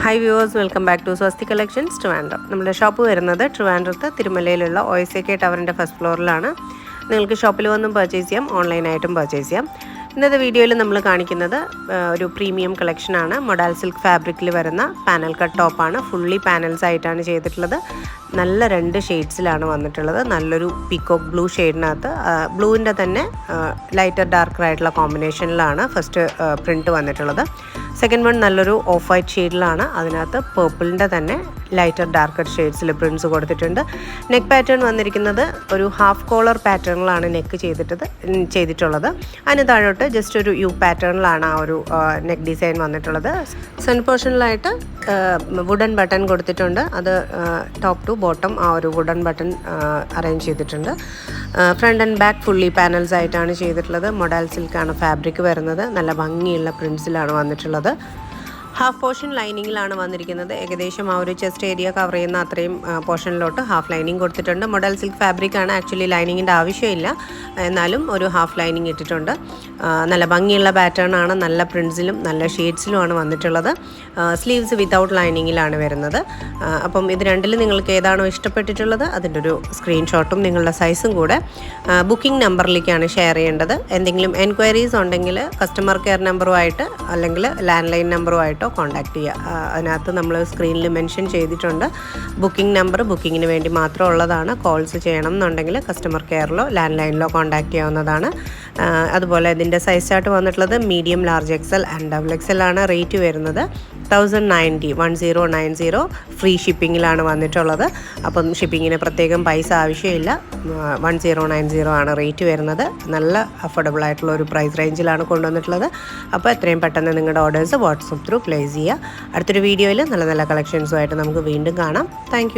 Hi viewers, welcome back to Swasti Collections, Trivandrum. നമ്മുടെ shop വരുന്നത് ട്രിവാൻഡ്രത്ത് തിരുമലയിലുള്ള OSAK ടവറിൻ്റെ ഫസ്റ്റ് ഫ്ലോറിലാണ്. നിങ്ങൾക്ക് ഷോപ്പിൽ വന്നും പർച്ചേസ് ചെയ്യാം, ഓൺലൈനായിട്ടും പർച്ചേസ് ചെയ്യാം. ഇന്നത്തെ വീഡിയോയിൽ നമ്മൾ കാണിക്കുന്നത് ഒരു പ്രീമിയം കളക്ഷനാണ്. മൊഡാൽ സിൽക്ക് ഫാബ്രിക്കിൽ വരുന്ന പാനൽ കട്ട് ടോപ്പാണ്. ഫുള്ളി പാനൽസ് ആയിട്ടാണ് ചെയ്തിട്ടുള്ളത്. നല്ല 2 ഷെയ്ഡ്സിലാണ് വന്നിട്ടുള്ളത്. നല്ലൊരു പീക്കോക്ക് ബ്ലൂ ഷെയ്ഡിനകത്ത് ബ്ലൂവിൻ്റെ തന്നെ ലൈറ്റർ ഡാർക്കർ ആയിട്ടുള്ള കോമ്പിനേഷനിലാണ് ഫസ്റ്റ് പ്രിൻറ്റ് വന്നിട്ടുള്ളത്. സെക്കൻഡ് വൺ നല്ലൊരു ഓഫ് വൈറ്റ് ഷെയ്ഡിലാണ്. അതിനകത്ത് പേർപ്പിളിൻ്റെ തന്നെ ലൈറ്റർ ഡാർക്കർ ഷെയ്ഡ്സിൽ പ്രിൻറ്റ്സ് കൊടുത്തിട്ടുണ്ട്. നെക്ക് പാറ്റേൺ വന്നിരിക്കുന്നത് ഒരു ഹാഫ് കോളർ പാറ്റേണിലാണ് നെക്ക് ചെയ്തിട്ടുള്ളത്. അതിന് താഴോട്ട് ജസ്റ്റ് ഒരു യു പാറ്റേണിലാണ് ആ ഒരു നെക്ക് ഡിസൈൻ വന്നിട്ടുള്ളത്. സെൻറ്റർ പോർഷനിലായിട്ട് വുഡൻ ബട്ടൺ കൊടുത്തിട്ടുണ്ട്. അത് ടോപ്പ് ടു ബോട്ടം ആ ഒരു വുഡൻ ബട്ടൺ അറേഞ്ച് ചെയ്തിട്ടുണ്ട്. Front and back fully panels ആയിട്ടാണ് ചെയ്തിട്ടുള്ളത്. മൊഡാൽ സിൽക്കാണ് ഫാബ്രിക് വരുന്നത്. നല്ല ഭംഗിയുള്ള പ്രിൻറ്റ്സിലാണ് വന്നിട്ടുള്ളത്. ഹാഫ് പോർഷൻ ലൈനിങ്ങിലാണ് വന്നിരിക്കുന്നത്. ഏകദേശം ആ ഒരു ചെസ്റ്റ് ഏരിയ കവർ ചെയ്യുന്ന അത്രയും പോർഷനിലോട്ട് ഹാഫ് ലൈനിങ് കൊടുത്തിട്ടുണ്ട്. മൊഡാൽ സിൽക്ക് ഫാബ്രിക്കാണ്. ആക്ച്വലി ലൈനിങ്ങിൻ്റെ ആവശ്യമില്ല, എന്നാലും ഒരു ഹാഫ് ലൈനിങ് ഇട്ടിട്ടുണ്ട്. നല്ല ഭംഗിയുള്ള പാറ്റേൺ ആണ്. നല്ല പ്രിൻറ്റ്സിലും നല്ല ഷെയ്ഡ്സിലുമാണ് വന്നിട്ടുള്ളത്. സ്ലീവ്സ് വിത്തൗട്ട് ലൈനിങ്ങിലാണ് വരുന്നത്. അപ്പം ഇത് രണ്ടിലും നിങ്ങൾക്ക് ഏതാണോ ഇഷ്ടപ്പെട്ടിട്ടുള്ളത് അതിൻ്റെ ഒരു സ്ക്രീൻഷോട്ടും നിങ്ങളുടെ സൈസും കൂടെ ബുക്കിംഗ് നമ്പറിലേക്കാണ് ഷെയർ ചെയ്യേണ്ടത്. എന്തെങ്കിലും എൻക്വയറീസ് ഉണ്ടെങ്കിൽ കസ്റ്റമർ കെയർ നമ്പറുമായിട്ട് അല്ലെങ്കിൽ ലാൻഡ് ലൈൻ നമ്പറുമായിട്ട് കോൺടാക്ട് ചെയ്യുക. അതിനകത്ത് നമ്മൾ സ്ക്രീനിൽ മെൻഷൻ ചെയ്തിട്ടുണ്ട്. ബുക്കിംഗ് നമ്പർ ബുക്കിങ്ങിന് വേണ്ടി മാത്രം ഉള്ളതാണ്. കോൾസ് ചെയ്യണം എന്നുണ്ടെങ്കിൽ കസ്റ്റമർ കെയറിലോ ലാൻഡ് ലൈനിലോ കോൺടാക്ട് ചെയ്യാവുന്നതാണ്. അതുപോലെ ഇതിൻ്റെ സൈസ് ചാർട്ട് വന്നിട്ടുള്ളത് medium, large XL and double XL ആണ്. റേറ്റ് വരുന്നത് 1090 ഫ്രീ ഷിപ്പിങ്ങിലാണ് വന്നിട്ടുള്ളത്. അപ്പം ഷിപ്പിങ്ങിന് പ്രത്യേകം പൈസ ആവശ്യമില്ല. 1090 ആണ് റേറ്റ് വരുന്നത്. നല്ല അഫോർഡബിൾ ആയിട്ടുള്ള ഒരു പ്രൈസ് റേഞ്ചിലാണ് കൊണ്ടുവന്നിട്ടുള്ളത്. അപ്പോൾ എത്രയും പെട്ടെന്ന് നിങ്ങളുടെ ഓർഡേഴ്സ് വാട്സപ്പ് ത്രൂ പ്ലേസ് ചെയ്യുക. അടുത്തൊരു വീഡിയോയിൽ നല്ല നല്ല കളക്ഷൻസുമായിട്ട് നമുക്ക് വീണ്ടും കാണാം. താങ്ക്